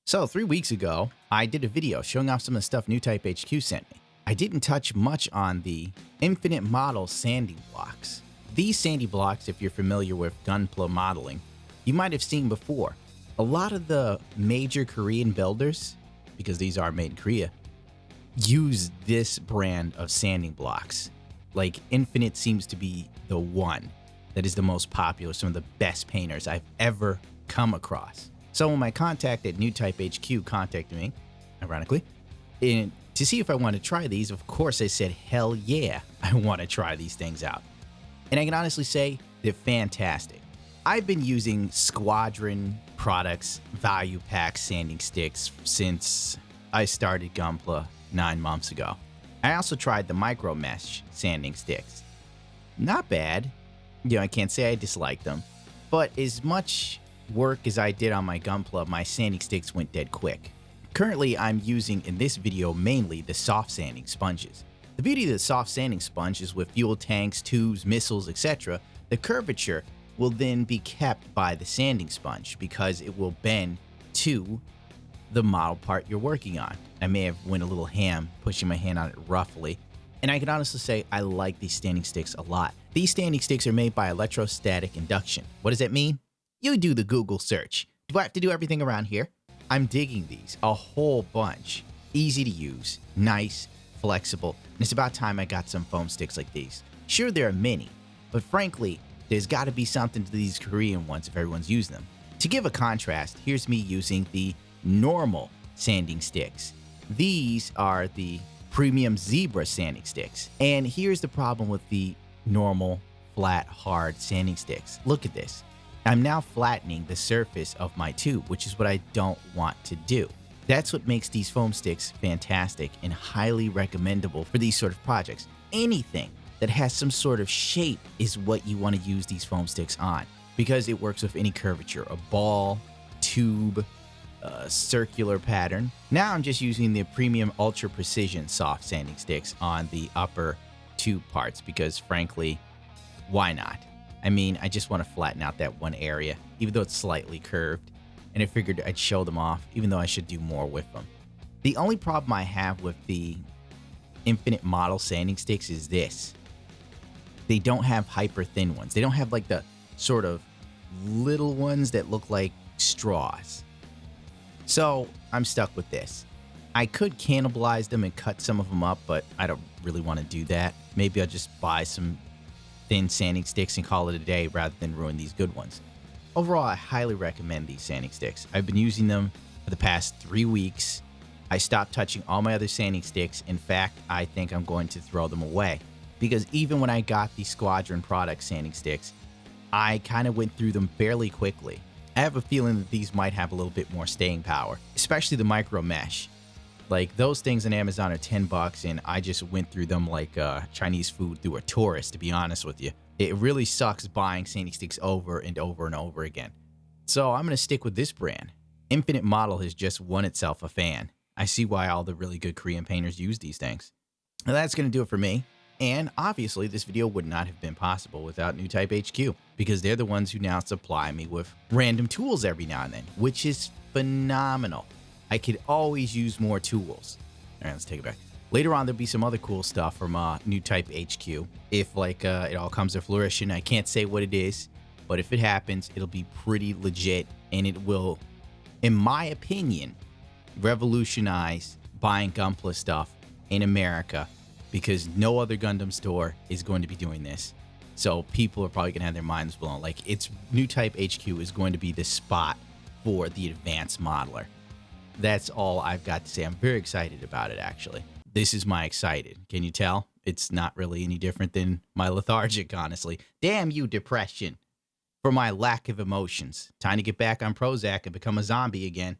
So 3 weeks ago, I did a video showing off some of the stuff New Type HQ sent me. I didn't touch much on the infinite model sanding blocks. These sandy blocks, if you're familiar with Gunpla modeling, you might have seen before. A lot of the major Korean builders, because these are made in Korea, use this brand of sanding blocks. Like Infinite seems to be the one that is the most popular, some of the best painters I've ever come across. So when my contact at New Type HQ contacted me, ironically, to see if I wanted to try these, of course I said, hell yeah, I want to try these things out. And I can honestly say they're fantastic. I've been using Squadron Products Value Pack sanding sticks since I started Gunpla 9 months ago. I also tried the Micro Mesh sanding sticks. Not bad. I can't say I dislike them, but as much work as I did on my Gunpla, my sanding sticks went dead quick. Currently, I'm using in this video mainly the soft sanding sponges. The beauty of the soft sanding sponge is with fuel tanks, tubes, missiles, etc., the curvature will then be kept by the sanding sponge because it will bend to the model part you're working on. I may have went a little ham pushing my hand on it roughly, and I can honestly say I like these standing sticks a lot. These standing sticks are made by electrostatic induction. What does that mean? You do the Google search. Do I have to do everything around here? I'm digging these a whole bunch. Easy to use, nice, flexible, and it's about time I got some foam sticks like these. Sure, there are many, but frankly, there's got to be something to these Korean ones if everyone's using them. To give a contrast, here's me using the normal sanding sticks. These are the premium zebra sanding sticks. And here's the problem with the normal, flat, hard sanding sticks. Look at this. I'm now flattening the surface of my tube, which is what I don't want to do. That's what makes these foam sticks fantastic and highly recommendable for these sort of projects. Anything that has some sort of shape is what you want to use these foam sticks on because it works with any curvature, a ball, tube, circular pattern. Now I'm just using the premium ultra precision soft sanding sticks on the upper tube parts because frankly, why not? I mean, I just want to flatten out that one area, even though it's slightly curved, and I figured I'd show them off, even though I should do more with them. The only problem I have with the infinite model sanding sticks is this. They don't have hyper thin ones. They don't have like the sort of little ones that look like straws. So I'm stuck with this. I could cannibalize them and cut some of them up, but I don't really want to do that. Maybe I'll just buy some thin sanding sticks and call it a day rather than ruin these good ones. Overall, I highly recommend these sanding sticks. I've been using them for the past 3 weeks. I stopped touching all my other sanding sticks. In fact, I think I'm going to throw them away because even when I got the Squadron Product sanding sticks, I kind of went through them fairly quickly. I have a feeling that these might have a little bit more staying power, especially the Micro Mesh. Like those things on Amazon are $10 and I just went through them like Chinese food through a tourist, to be honest with you. It really sucks buying sanding sticks over and over and over again. So I'm going to stick with this brand. Infinite Model has just won itself a fan. I see why all the really good Korean painters use these things. Now that's going to do it for me. And obviously this video would not have been possible without New Type HQ because they're the ones who now supply me with random tools every now and then, which is phenomenal. I could always use more tools. All right, let's take it back. Later on, there'll be some other cool stuff from New Type HQ. If it all comes to fruition, I can't say what it is, but if it happens, it'll be pretty legit and it will, in my opinion, revolutionize buying Gunpla stuff in America because no other Gundam store is going to be doing this. So people are probably going to have their minds blown. Like New Type HQ is going to be the spot for the advanced modeler. That's all I've got to say. I'm very excited about it, actually. This is my excited. Can you tell? It's not really any different than my lethargic, honestly. Damn you, depression, for my lack of emotions. Time to get back on Prozac and become a zombie again.